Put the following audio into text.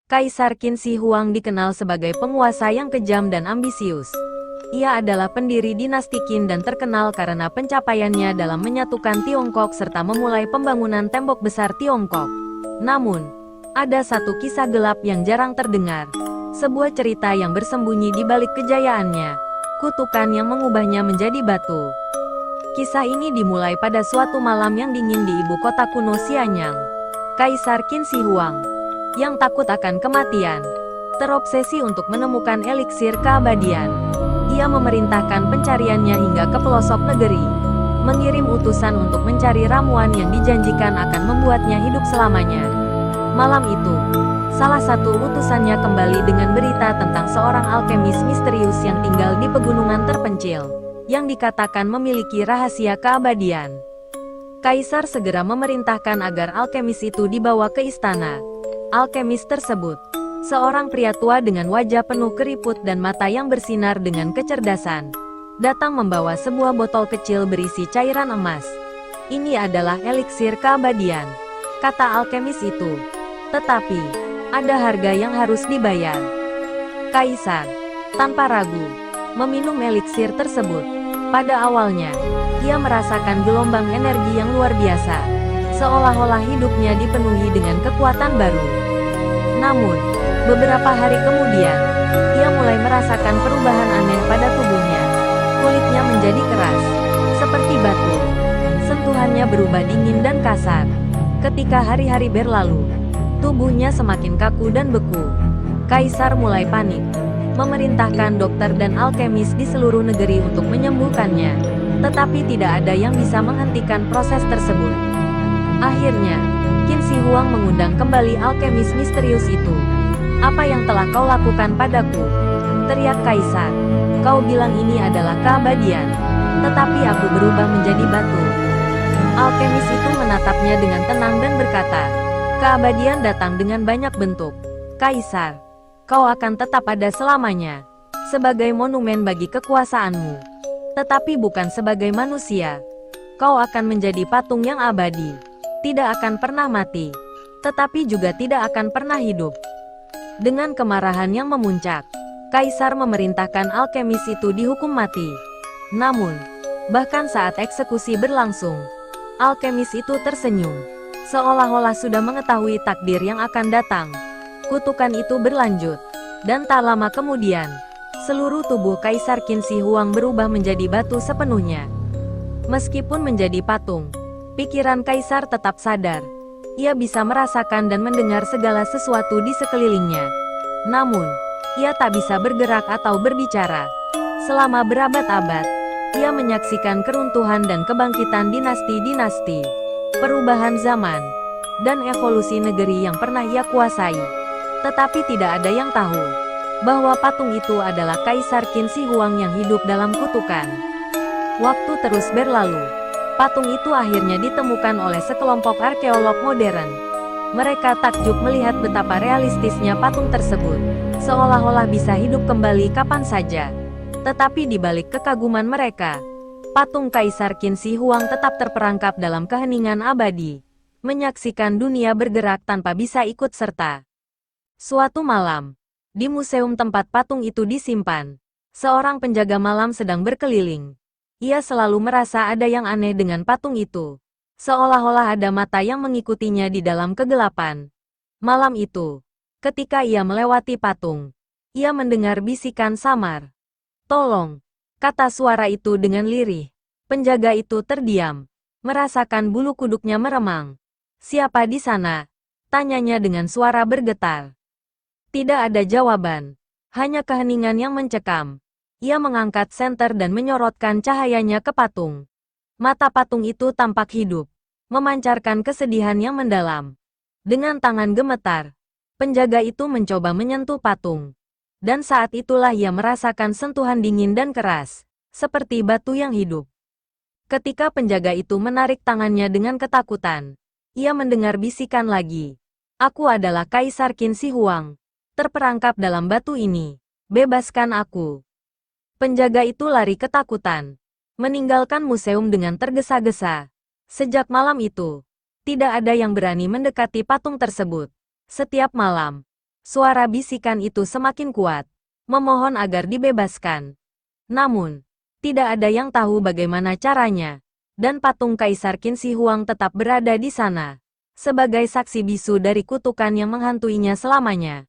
Kaisar Qin Shi Huang dikenal sebagai penguasa yang kejam dan ambisius. Ia adalah pendiri dinasti Qin dan terkenal karena pencapaiannya dalam menyatukan Tiongkok serta memulai pembangunan tembok besar Tiongkok. Namun, ada satu kisah gelap yang jarang terdengar. Sebuah cerita yang bersembunyi di balik kejayaannya. Kutukan yang mengubahnya menjadi batu. Kisah ini dimulai pada suatu malam yang dingin di ibu kota kuno Xianyang. Kaisar Qin Shi Huang, yang takut akan kematian, terobsesi untuk menemukan eliksir keabadian. Ia memerintahkan pencariannya hingga ke pelosok negeri, mengirim utusan untuk mencari ramuan yang dijanjikan akan membuatnya hidup selamanya. Malam itu, salah satu utusannya kembali dengan berita tentang seorang alkemis misterius yang tinggal di pegunungan terpencil, yang dikatakan memiliki rahasia keabadian. Kaisar segera memerintahkan agar alkemis itu dibawa ke istana. Alkemis tersebut, seorang pria tua dengan wajah penuh keriput dan mata yang bersinar dengan kecerdasan, datang membawa sebuah botol kecil berisi cairan emas. Ini adalah eliksir keabadian, kata alkemis itu. Tetapi, ada harga yang harus dibayar. Kaisar, tanpa ragu, meminum eliksir tersebut. Pada awalnya, ia merasakan gelombang energi yang luar biasa, seolah-olah hidupnya dipenuhi dengan kekuatan baru. Namun, beberapa hari kemudian, ia mulai merasakan perubahan aneh pada tubuhnya. Kulitnya menjadi keras, seperti batu. Sentuhannya berubah dingin dan kasar. Ketika hari-hari berlalu, tubuhnya semakin kaku dan beku. Kaisar mulai panik, memerintahkan dokter dan alkemis di seluruh negeri untuk menyembuhkannya. Tetapi tidak ada yang bisa menghentikan proses tersebut. Akhirnya, Qin Shi Huang mengundang kembali alkemis misterius itu. "Apa yang telah kau lakukan padaku?" teriak Kaisar. "Kau bilang ini adalah keabadian, tetapi aku berubah menjadi batu." Alkemis itu menatapnya dengan tenang dan berkata, "Keabadian datang dengan banyak bentuk. Kaisar, kau akan tetap ada selamanya, sebagai monumen bagi kekuasaanmu. Tetapi bukan sebagai manusia. Kau akan menjadi patung yang abadi. Tidak akan pernah mati, tetapi juga tidak akan pernah hidup." Dengan kemarahan yang memuncak, Kaisar memerintahkan alkemis itu dihukum mati. Namun, bahkan saat eksekusi berlangsung, alkemis itu tersenyum, seolah-olah sudah mengetahui takdir yang akan datang. Kutukan itu berlanjut, dan tak lama kemudian, seluruh tubuh Kaisar Qin Shi Huang berubah menjadi batu sepenuhnya. Meskipun menjadi patung, pikiran Kaisar tetap sadar. Ia bisa merasakan dan mendengar segala sesuatu di sekelilingnya. Namun, ia tak bisa bergerak atau berbicara. Selama berabad-abad, ia menyaksikan keruntuhan dan kebangkitan dinasti-dinasti, perubahan zaman, dan evolusi negeri yang pernah ia kuasai. Tetapi tidak ada yang tahu bahwa patung itu adalah Kaisar Qin Shi Huang yang hidup dalam kutukan. Waktu terus berlalu. Patung itu akhirnya ditemukan oleh sekelompok arkeolog modern. Mereka takjub melihat betapa realistisnya patung tersebut, seolah-olah bisa hidup kembali kapan saja. Tetapi di balik kekaguman mereka, patung Kaisar Qin Shi Huang tetap terperangkap dalam keheningan abadi, menyaksikan dunia bergerak tanpa bisa ikut serta. Suatu malam, di museum tempat patung itu disimpan, seorang penjaga malam sedang berkeliling. Ia selalu merasa ada yang aneh dengan patung itu, seolah-olah ada mata yang mengikutinya di dalam kegelapan. Malam itu, ketika ia melewati patung, ia mendengar bisikan samar. "Tolong," kata suara itu dengan lirih. Penjaga itu terdiam, merasakan bulu kuduknya meremang. "Siapa di sana?" tanyanya dengan suara bergetar. Tidak ada jawaban, hanya keheningan yang mencekam. Ia mengangkat senter dan menyorotkan cahayanya ke patung. Mata patung itu tampak hidup, memancarkan kesedihan yang mendalam. Dengan tangan gemetar, penjaga itu mencoba menyentuh patung. Dan saat itulah ia merasakan sentuhan dingin dan keras, seperti batu yang hidup. Ketika penjaga itu menarik tangannya dengan ketakutan, ia mendengar bisikan lagi. "Aku adalah Kaisar Qin Shi Huang, terperangkap dalam batu ini. Bebaskan aku." Penjaga itu lari ketakutan, meninggalkan museum dengan tergesa-gesa. Sejak malam itu, tidak ada yang berani mendekati patung tersebut. Setiap malam, Suara bisikan itu semakin kuat, memohon agar dibebaskan. Namun, tidak ada yang tahu bagaimana caranya, dan patung Kaisar Qin Shi Huang tetap berada di sana, sebagai saksi bisu dari kutukan yang menghantuinya selamanya.